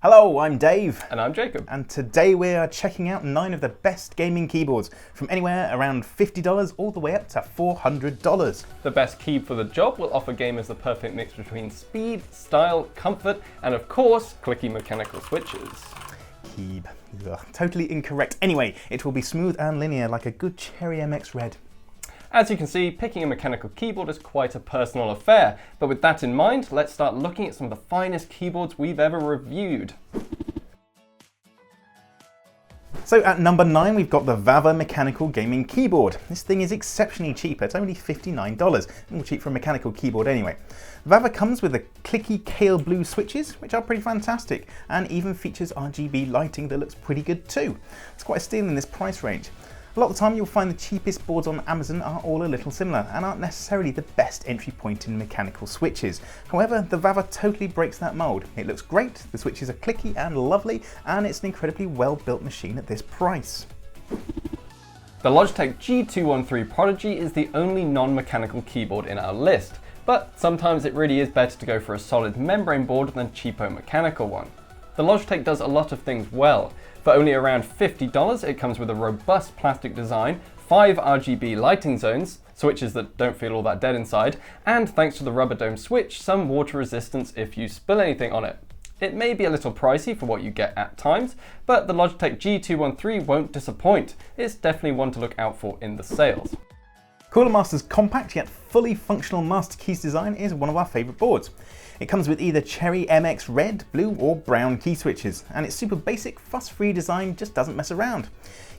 Hello, I'm Dave. And I'm Jacob. And today we are checking out 9 of the best gaming keyboards from anywhere around $50 all the way up to $400. The best keyboard for the job will offer gamers the perfect mix between speed, style, comfort, and of course, clicky mechanical switches. Keeb. Ugh, totally incorrect. Anyway, it will be smooth and linear like a good Cherry MX Red. As you can see, picking a mechanical keyboard is quite a personal affair, but with that in mind, let's start looking at some of the finest keyboards we've ever reviewed. So at number 9 we've got the VAVA mechanical gaming keyboard. This thing is exceptionally cheap at only $59, all cheap for a mechanical keyboard anyway. VAVA comes with the clicky kale blue switches, which are pretty fantastic, and even features RGB lighting that looks pretty good too. It's quite a steal in this price range. A lot of the time you'll find the cheapest boards on Amazon are all a little similar and aren't necessarily the best entry point in mechanical switches. However, the VAVA totally breaks that mould. It looks great, the switches are clicky and lovely, and it's an incredibly well built machine at this price. The Logitech G213 Prodigy is the only non-mechanical keyboard in our list, but sometimes it really is better to go for a solid membrane board than a cheapo mechanical one. The Logitech does a lot of things well. For only around $50, it comes with a robust plastic design, 5 RGB lighting zones, switches that don't feel all that dead inside, and thanks to the rubber dome switch, some water resistance if you spill anything on it. It may be a little pricey for what you get at times, but the Logitech G213 won't disappoint. It's definitely one to look out for in the sales. Cooler Master's compact yet fully functional MASTERKEYS design is one of our favourite boards. It comes with either Cherry MX Red, Blue or Brown key switches, and its super basic fuss-free design just doesn't mess around.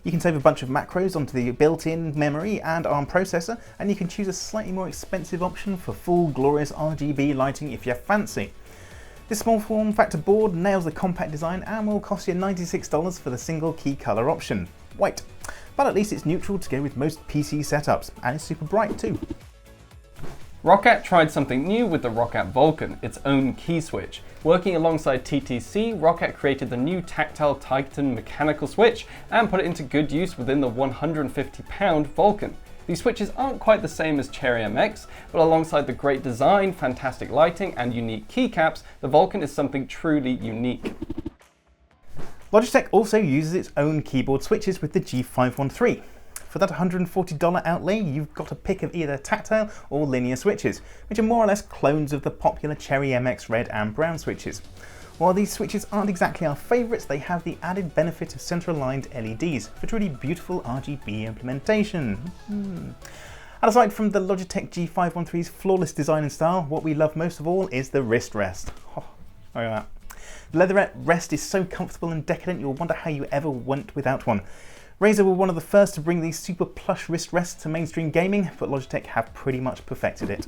You can save a bunch of macros onto the built-in memory and ARM processor, and you can choose a slightly more expensive option for full glorious RGB lighting if you fancy. This small form factor board nails the compact design and will cost you $96 for the single key colour option, white. But at least it's neutral to go with most PC setups, and it's super bright too. ROCCAT tried something new with the ROCCAT VULCAN, its own key switch. Working alongside TTC, ROCCAT created the new tactile Titan mechanical switch and put it into good use within the £150 VULCAN. These switches aren't quite the same as Cherry MX, but alongside the great design, fantastic lighting and unique keycaps, the VULCAN is something truly unique. Logitech also uses its own keyboard switches with the G513. For that $140 outlay, you've got a pick of either tactile or linear switches, which are more or less clones of the popular Cherry MX Red and Brown switches. While these switches aren't exactly our favourites, they have the added benefit of centre-aligned LEDs for truly beautiful RGB implementation. And aside from the Logitech G513's flawless design and style, what we love most of all is the wrist rest. Oh, look at that. The leatherette rest is so comfortable and decadent you'll wonder how you ever went without one. Razer were one of the first to bring these super plush wrist rests to mainstream gaming, but Logitech have pretty much perfected it.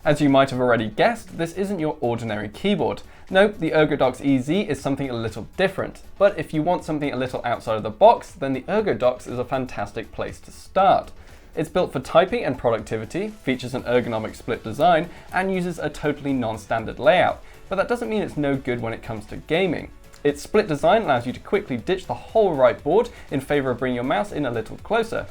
As you might have already guessed, this isn't your ordinary keyboard. No, the ERGODOX EZ is something a little different, but if you want something a little outside of the box, then the ERGODOX is a fantastic place to start. It's built for typing and productivity, features an ergonomic split design, and uses a totally non-standard layout, but that doesn't mean it's no good when it comes to gaming. Its split design allows you to quickly ditch the whole right board in favour of bringing your mouse in a little closer.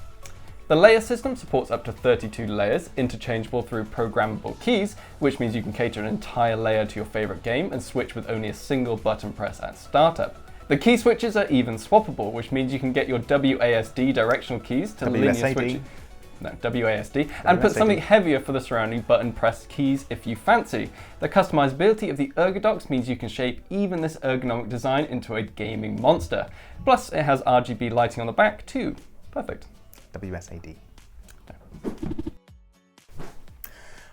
The layer system supports up to 32 layers, interchangeable through programmable keys, which means you can cater an entire layer to your favourite game and switch with only a single button press at startup. The key switches are even swappable, which means you can get your WASD directional keys to linear switches. WASD, and put something heavier for the surrounding button press keys if you fancy. The customizability of the ERGODOX means you can shape even this ergonomic design into a gaming monster. Plus it has RGB lighting on the back too. Perfect. WSAD.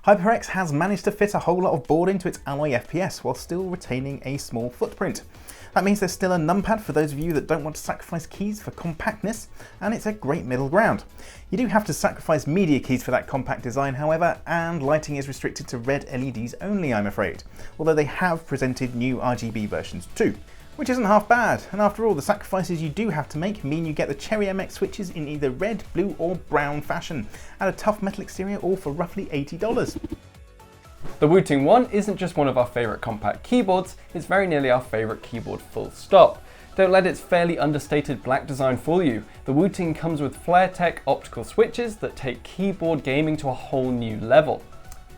HYPERX has managed to fit a whole lot of board into its alloy FPS while still retaining a small footprint. That means there's still a NUMPAD for those of you that don't want to sacrifice keys for compactness, and it's a great middle ground. You do have to sacrifice media keys for that compact design, however, and lighting is restricted to red LEDs only, I'm afraid, although they have presented new RGB versions too, which isn't half bad, and after all, the sacrifices you do have to make mean you get the Cherry MX switches in either red, blue or brown fashion, and a tough metal exterior all for roughly $80. The Wooting One isn't just one of our favourite compact keyboards, it's very nearly our favourite keyboard full stop. Don't let its fairly understated black design fool you. The Wooting comes with FlareTech optical switches that take keyboard gaming to a whole new level.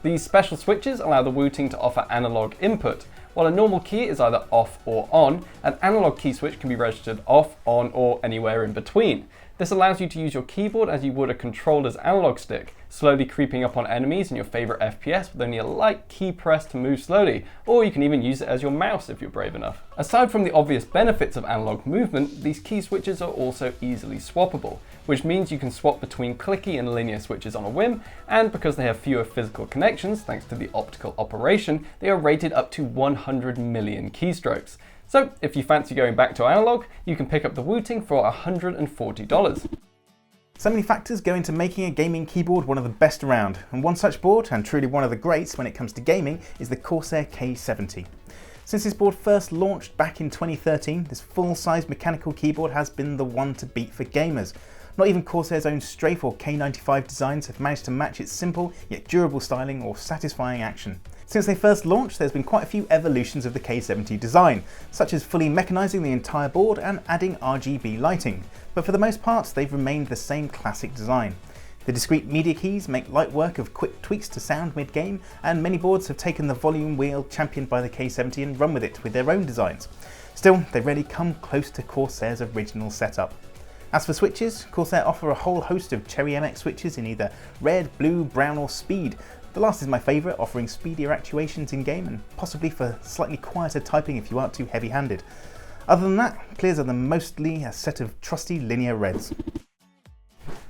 These special switches allow the Wooting to offer analog input, While a normal key is either off or on, an analog key switch can be registered off, on, or anywhere in between. This allows you to use your keyboard as you would a controller's analog stick, slowly creeping up on enemies in your favourite FPS with only a light key press to move slowly, or you can even use it as your mouse if you're brave enough. Aside from the obvious benefits of analog movement, these key switches are also easily swappable, which means you can swap between clicky and linear switches on a whim, and because they have fewer physical connections thanks to the optical operation, they are rated up to 100 million keystrokes. So if you fancy going back to analog, you can pick up the WOTING for $140. So many factors go into making a gaming keyboard one of the best around, and one such board, and truly one of the greats when it comes to gaming, is the CORSAIR K70. Since this board first launched back in 2013, this full-size mechanical keyboard has been the one to beat for gamers. Not even Corsair's own Strafe or K95 designs have managed to match its simple yet durable styling or satisfying action. Since they first launched, there's been quite a few evolutions of the K70 design, such as fully mechanising the entire board and adding RGB lighting, but for the most part they've remained the same classic design. The discrete media keys make light work of quick tweaks to sound mid-game, and many boards have taken the volume wheel championed by the K70 and run with it with their own designs. Still, they rarely come close to Corsair's original setup. As for switches, Corsair offer a whole host of Cherry MX switches in either red, blue, brown or speed. The last is my favourite, offering speedier actuations in game and possibly for slightly quieter typing if you aren't too heavy-handed. Other than that, clears are mostly a set of trusty linear reds.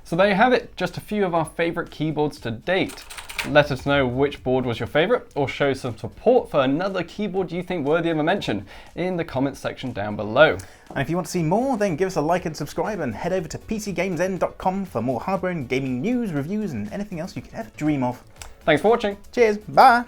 So there you have it, just a few of our favourite keyboards to date. Let us know which board was your favourite, or show some support for another keyboard you think worthy of a mention in the comments section down below. And if you want to see more, then give us a like and subscribe, and head over to PCGamesN.com for more hardware and gaming news, reviews and anything else you could ever dream of. Thanks for watching. Cheers, bye!